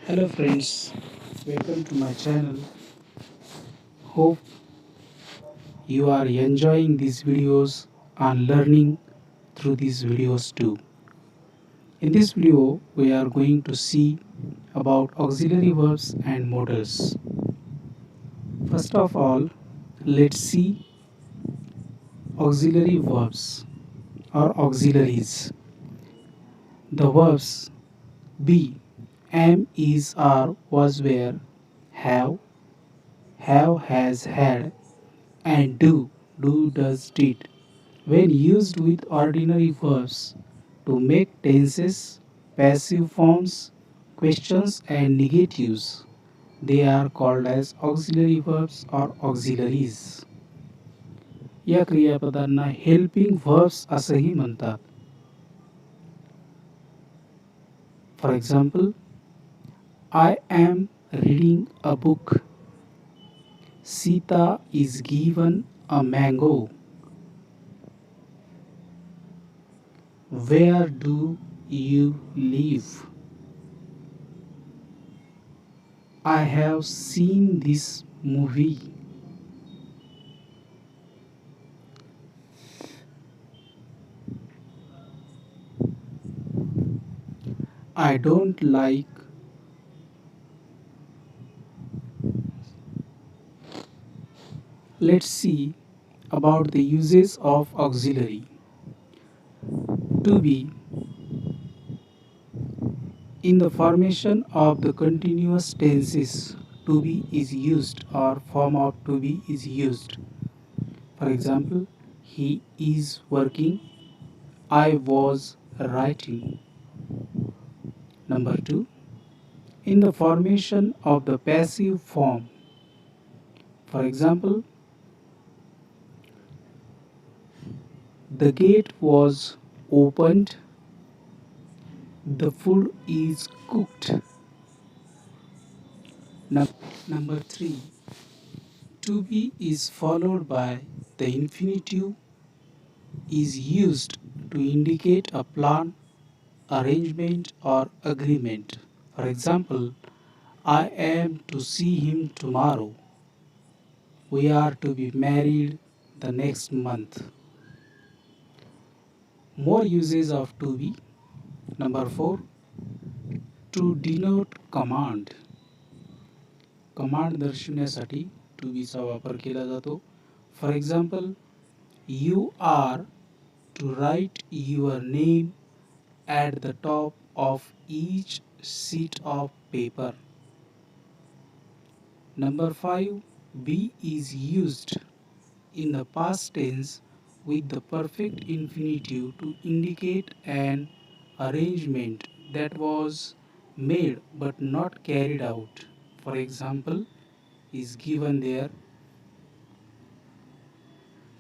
Hello friends, welcome to my channel. Hope you are enjoying these videos and learning through these videos too. In this video, we are going to see about auxiliary verbs and modals. First of all, let's see auxiliary verbs or auxiliaries. The verbs be, am, is, are, was, were, have, has, had, and do, does, did. When used with ordinary verbs to make tenses, passive forms, questions, and negatives, they are called as auxiliary verbs or auxiliaries. या क्रियापदांना helping verbs असंही म्हणतात. For example, I am reading a book. Sita is given a mango. Where do you live? I have seen this movie. I don't like. Let's see about the uses of auxiliary. To be. In the formation of the continuous tenses, to be is used or form of to be is used. For example, he is working, I was writing. Number 2. In the formation of the passive form. For example, the gate was opened, the food is cooked. Number 3. To be is followed by the infinitive is used to indicate a plan, arrangement, or agreement. For example, I am to see him tomorrow. We are to be married the next month. More uses of to be. Number 4. To denote command. Command दर्शवण्यासाठी to बीचा वापर केला जातो. For example, you are to write your name at the top of each sheet of paper. Number 5. Be is used in the past tense with the perfect infinitive to indicate an arrangement that was made but not carried out. For example, is given there.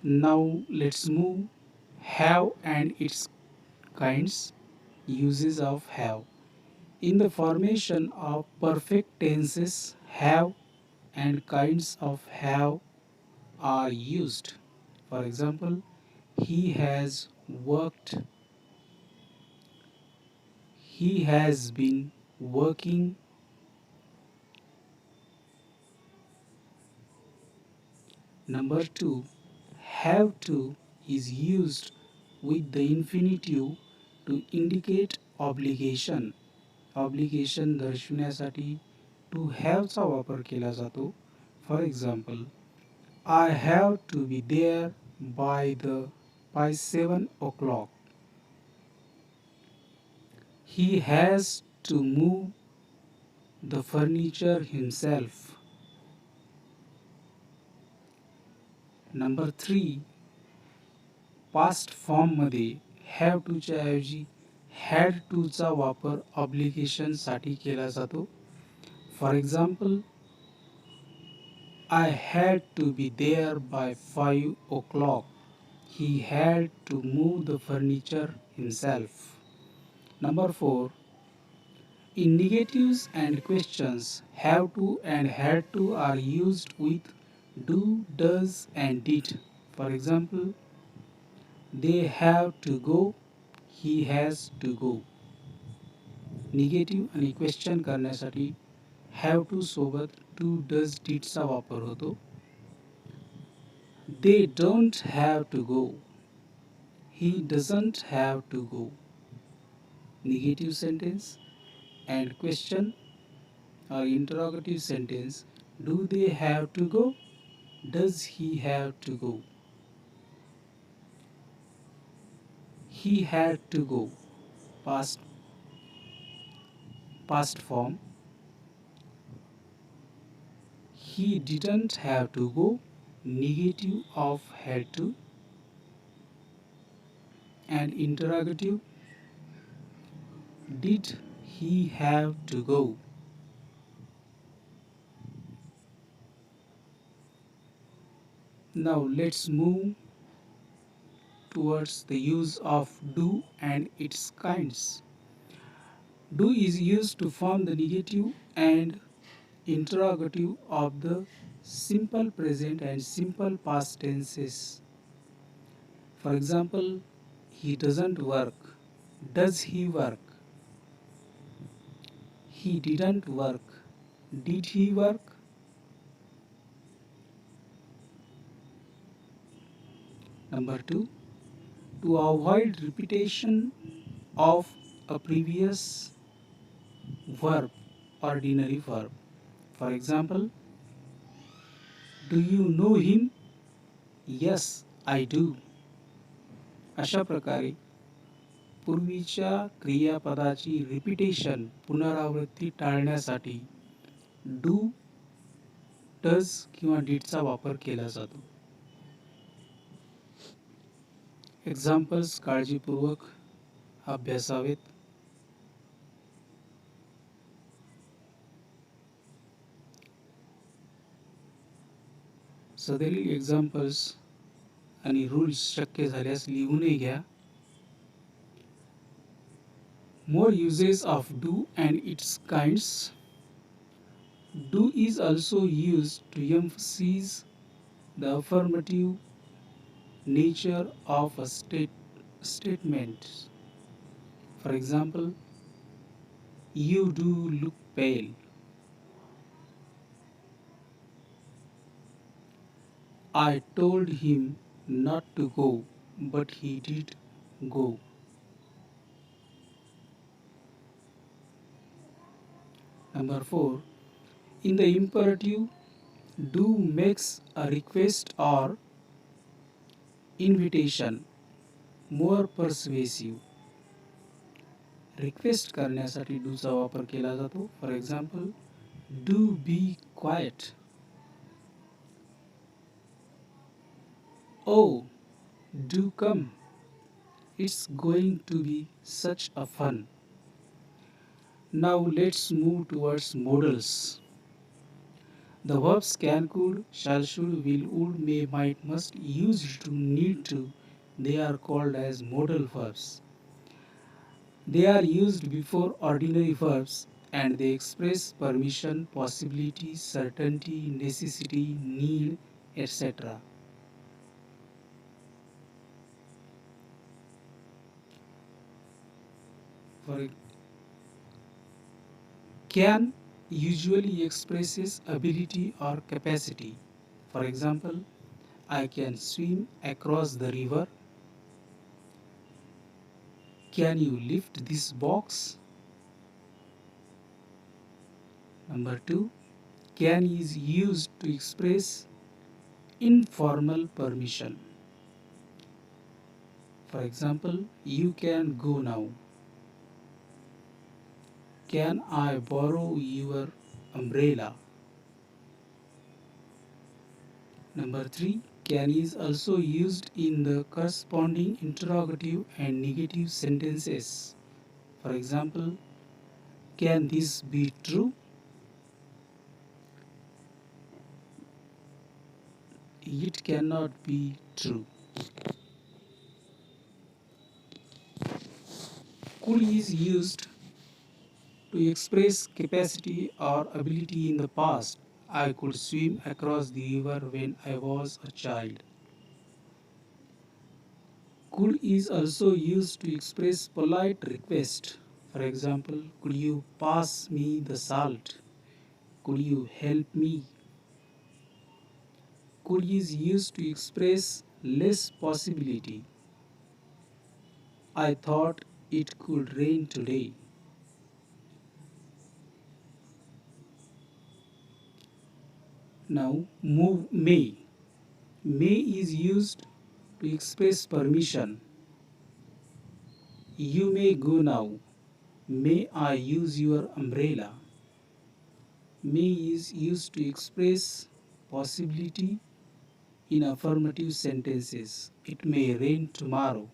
Now let's move have and its kinds. Uses of have. In the formation of perfect tenses, have and kinds of have are used. For example, he has worked, he has been working. Number 2. Have to is used with the infinitive to indicate obligation. Obligation दर्शवण्यासाठी to हॅवचा वापर केला जातो. For example, I have to be there by 7 o'clock. He has to move the furniture himself. Number 3. Past फॉर्ममध्ये have टूच्या ऐवजी had टूचा वापर ऑब्लिगेशनसाठी केला जातो. फॉर एक्झाम्पल, I had to be there by 5 o'clock. He had to move the furniture himself. Number 4. In negatives and questions, have to and had to are used with do, does, and did. For example, they have to go, he has to go. Negative आणि question करण्यासाठी have to सोबत do does डीडचा वापर होतो. They don't have to go. He doesn't have to go. Negative sentence. And question or interrogative sentence, do they have to go? Does he have to go? He had to go. Past form. He didn't have to go. Negative of had to. And interrogative, did he have to go? Now let's move towards the use of do and its kinds. Do is used to form the negative and interrogative of the simple present and simple past tenses. For example, he doesn't work. Does he work? He didn't work. Did he work? Number 2. To avoid repetition of a previous verb, ordinary verb. For example, do you know him? Yes, I do. अशा प्रकारे पूर्वीच्या क्रियापदाची repetition पुनरावृत्ती टाळण्यासाठी do, does किंवा डीडचा वापर केला जातो. Examples काळजीपूर्वक अभ्यासावेत. सदरील एक्झाम्पल्स आणि रूल्स शक्य झाल्यास लिहूनही घ्या. More uses of do and its kinds. Do is also used to emphasize the affirmative nature of a statement. For example, you do look pale. I told him not to go, but he did go. Number 4. In the imperative, do makes a request or invitation more persuasive. Request करण्यासाठी डूचा वापर केला जातो. For example, do be quiet. Oh, do come. It's going to be such a fun. Now let's move towards modals. The verbs can, could, shall, should, will, would, may, might, must, used to, need to, they are called as modal verbs. They are used before ordinary verbs and they express permission, possibility, certainty, necessity, need, etc. For can usually expresses ability or capacity. For example, I can swim across the river. Can you lift this box? Number 2. Can is used to express informal permission. For example, you can go now. Can I borrow your umbrella? Number 3. Can is also used in the corresponding interrogative and negative sentences. For example, can this be true? It cannot be true. Could is used to express capacity or ability in the past. I could swim across the river when I was a child. Could is also used to express polite request. For example, could you pass me the salt? Could you help me? Could is used to express less possibility. I thought it could rain today. Now, move may. May is used to express permission. You may go now. May I use your umbrella? May is used to express possibility in affirmative sentences. It may rain tomorrow.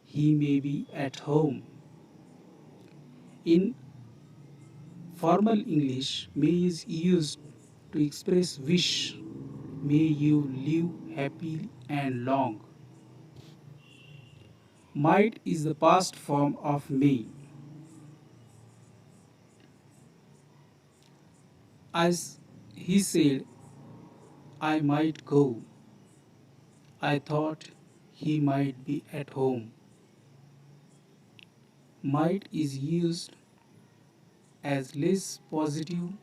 He may be at home. In formal English, may is used to express wish. May you live happy and long. Might is the past form of may. As he said, I might go. I thought he might be at home. Might is used as less positive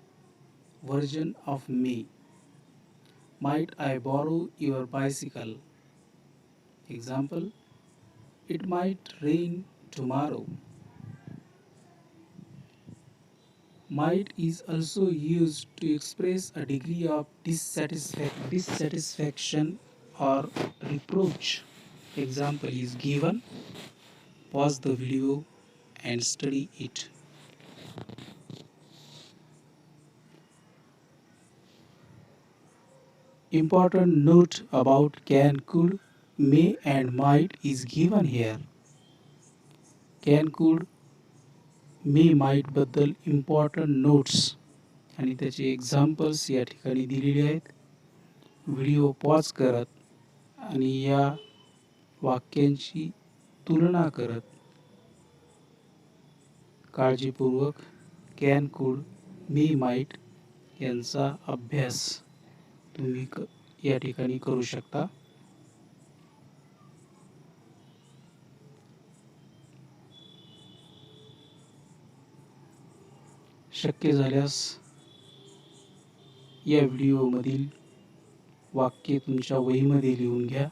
version of may. Might I borrow your bicycle? Example, it might rain tomorrow. Might is also used to express a degree of dissatisfaction or reproach. Example is given. Pause the video and study it. Important note about can, could, may and might is given here. Can, could, may, might बद्दल important notes आणि त्याचे examples या ठिकाणी दिलेले आहेत. Video pause करत आणि या वाक्यांची तुलना करत काळजीपूर्वक कॅन, कुड, मे, माईट यांचा अभ्यास तुम्ही या ठिकाणी करू शकता. शक्य झाल्यास या व्हिडिओमधील वाक्ये तुमच्या वहीमध्ये लिहून घ्या,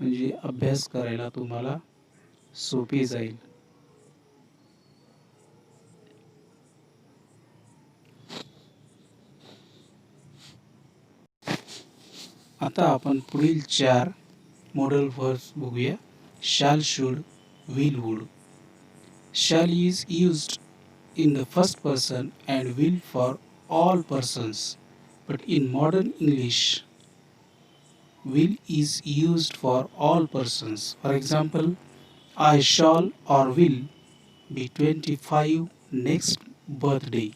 म्हणजे अभ्यास करायला तुम्हाला सोपे जाईल. आता आपण पुढील 4 मॉडेल वर्ब्स बघूया. Shall, should, will, would. Shall is used in the first person and will for all persons, but in modern English will is used for all persons. For example, I shall or will be 25 next birthday.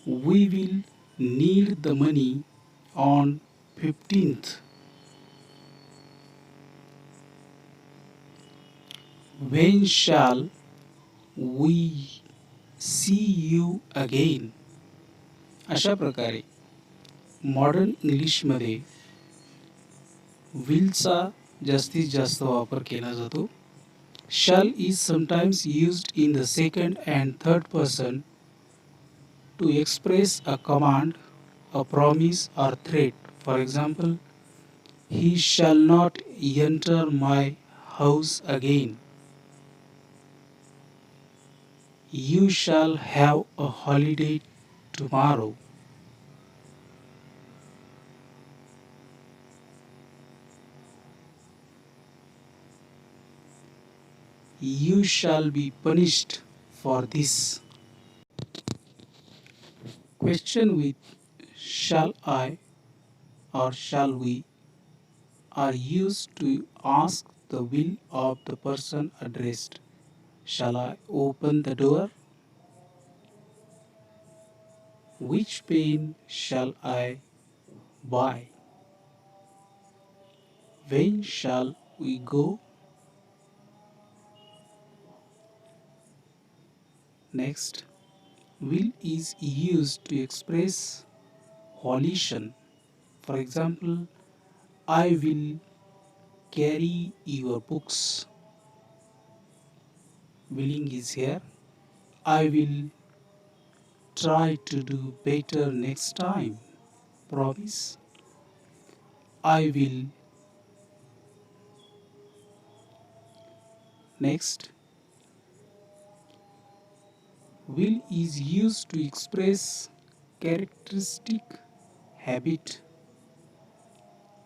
We will need the money on 15th. When shall we see you again? अशा प्रकारे modern इंग्लिशमध्ये विलचा जास्तीत जास्त वापर केला जातो. Shall is sometimes used in the second and third person to express a command, a promise or threat. For example, he shall not enter my house again. You shall have a holiday tomorrow. You shall be punished for this. Question with shall I or shall we are used to ask the will of the person addressed. Shall I open the door? Which pen shall I buy? When shall we go? Next, will is used to express volition. For example, I will carry your books. willing is here. I will try to do better next time. Promise. I will. Next, will is used to express characteristic, habit,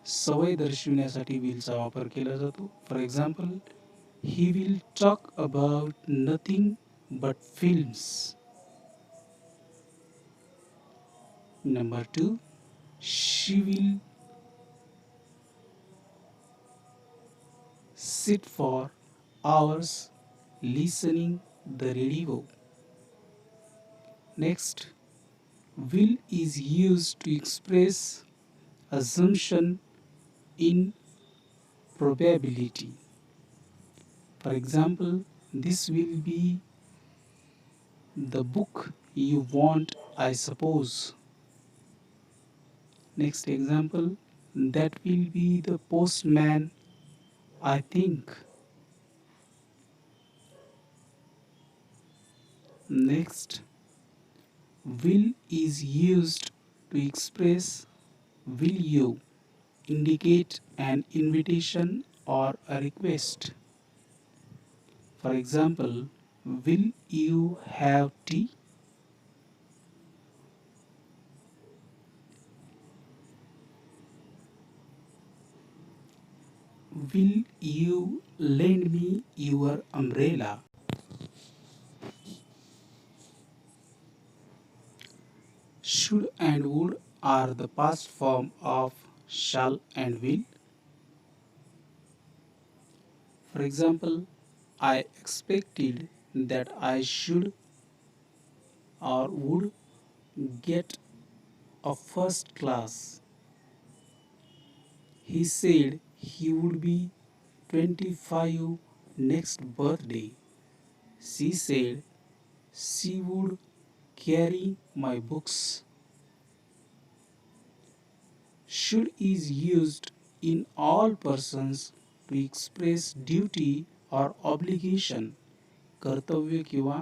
सवय दर्शविण्यासाठी willचा वापर केला जातो. For example, he will talk about nothing but films. Number 2, she will sit for hours listening the radio. Next, will is used to express assumption in probability. For example, this will be the book you want, I suppose. Next example, that will be the postman, I think. Next, will is used to express will you, indicate an invitation or a request. For example, will you have tea? Will you lend me your umbrella? Should and would are the past form of shall and will. For example, I expected that I should or would get a first class. He said he would be 25 next birthday. She said she would carry my books. Should is used in all persons to express duty or obligation. कर्तव्य किंवा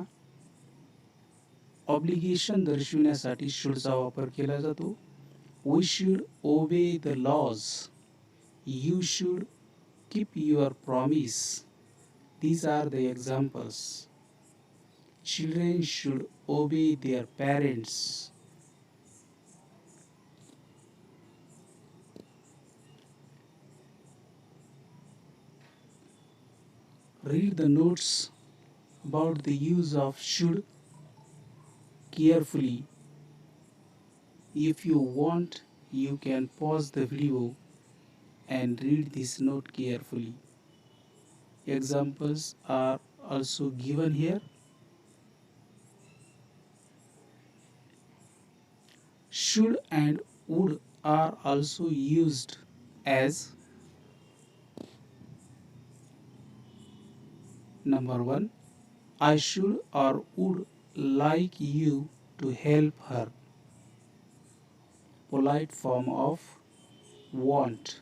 obligation दर्शविण्यासाठी शूडचा वापर केला जातो. We should obey the laws. You should keep your promise. These are the examples. Children should obey their parents. Read the notes about the use of should carefully. If you want, you can pause the video and read this note carefully. Examples are also given here. Should and would are also used as number 1, I should or would like you to help her. Polite form of want.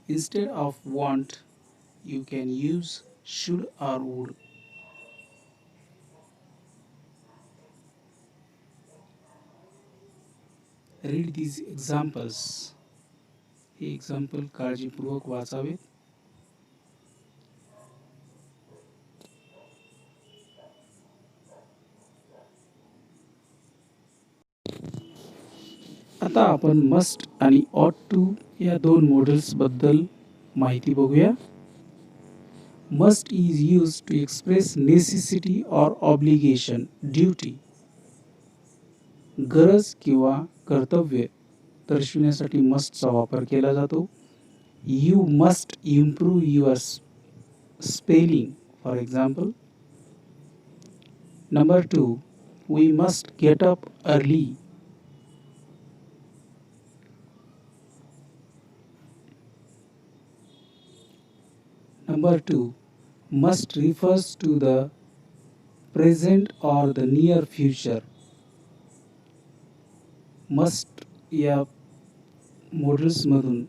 Instead of want, you can use should or would. Read these examples. हे example काळजीपूर्वक वाचावेत. आता आपण must आणि ought to या दोन models बद्दल माहिती बघूया. Must is use to express necessity or obligation, duty. गरज किंवा कर्तव्य दर्शविण्यासाठी मस्टचा वापर केला जातो. You must improve your spelling, for example. Number 2, we must get up early. Number 2, must refers to the present or the near future. Must या मॉडेल्समधून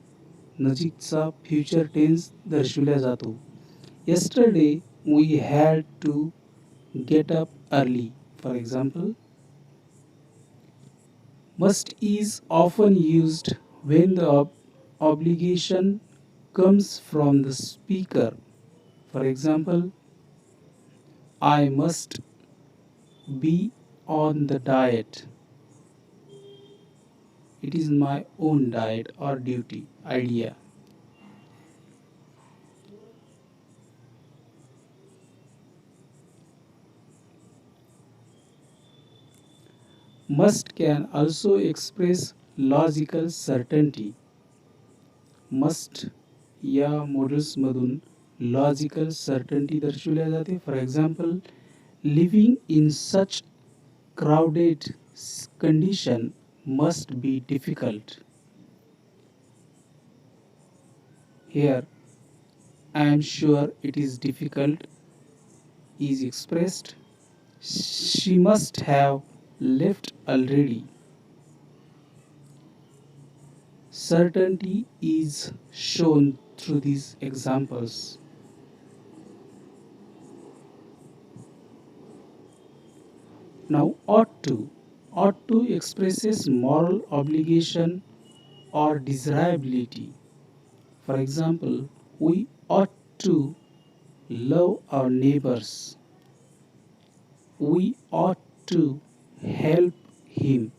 नजीकचा future tense दर्शविला जातो. Yesterday we had to get up early. For example, must is often used when the obligation comes from the speaker. For example, I must be on the diet. It is my own diet or duty idea. Must can also express logical certainty. Must या मॉडल्समधून logical certainty दर्शवल्या जाते. For example, living in such crowded condition must be difficult. Here, I am sure it is difficult is expressed. She must have left already. Certainty is shown through these examples. Now, ought to. Ought to expresses moral obligation or desirability. For example, we ought to love our neighbors. We ought to help him.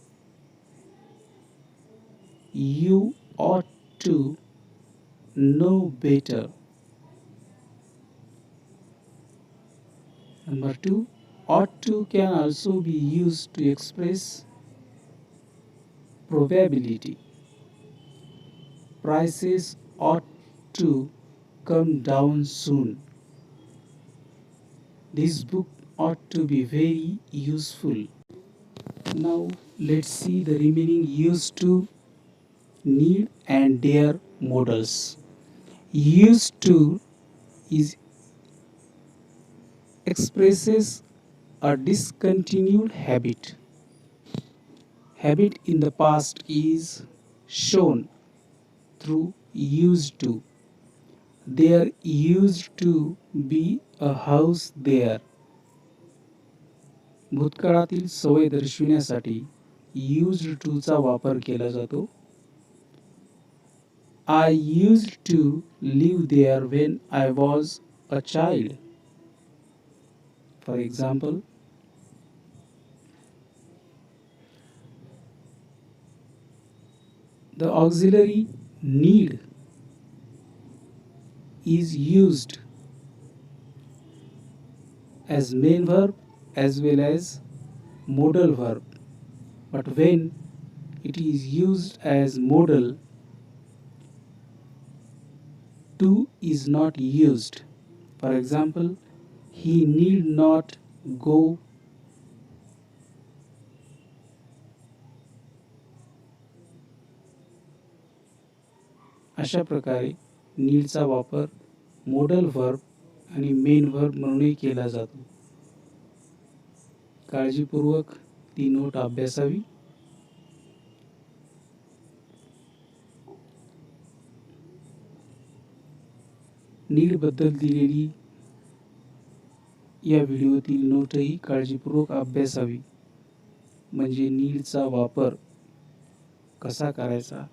You ought to know better. Number two, ought to can also be used to express probability. Prices ought to come down soon. This book ought to be very useful. Now let's see the remaining used to, need and dare models. Used to is expresses a discontinued habit. Habit in the past is shown through used to. There used to be a house there. भूतकाळातील सवय दर्शविण्यासाठी used to चा वापर केला जातो. I used to live there when I was a child. For example, the auxiliary need is used as main verb as well as modal verb, but when it is used as modal, to is not used. For example, he need not go. अशा प्रकारे नीडचा वापर model verb आणि main verb म्हणूनही केला जातो. काळजीपूर्वक ती note अभ्यासावी. Need बद्दल दिलेली या व्हिडिओतील नोटही काळजीपूर्वक अभ्यासावी, म्हणजे नीडचा वापर कसा करायचा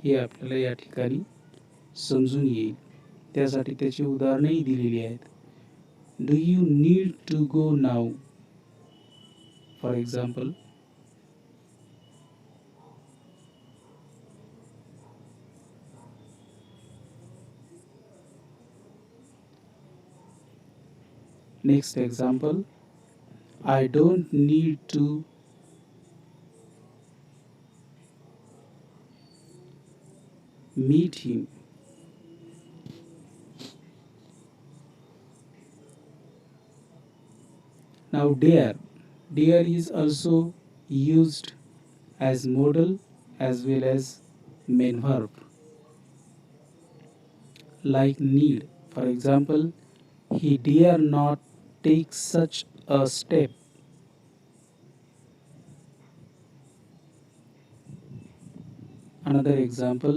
हे आपल्याला या ठिकाणी समजून येईल. त्यासाठी त्याची उदाहरणेही दिलेली आहेत. Do you need to go now? For example, next example, I don't need to meet him. Now dare. Dare is also used as modal as well as main verb. Like need. For example, he dare not take such a step. Another example,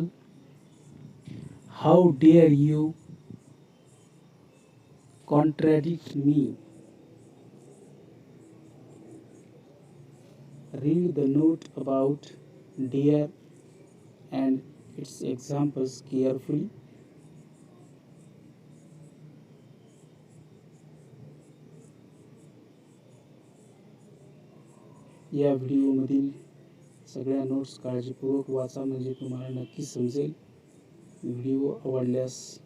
how dare you contradict me. Read the note about deer and its examples carefully. या व्हिडिओमधील सगळ्या notes काळजीपूर्वक वाचा, म्हणजे तुम्हाला नक्की समजेल. Video आवडल्यास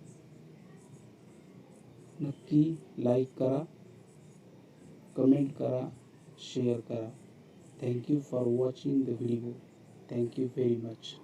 नक्की लाईक करा, कमेंट करा, शेअर करा. Thank you for watching the video. Thank you very much.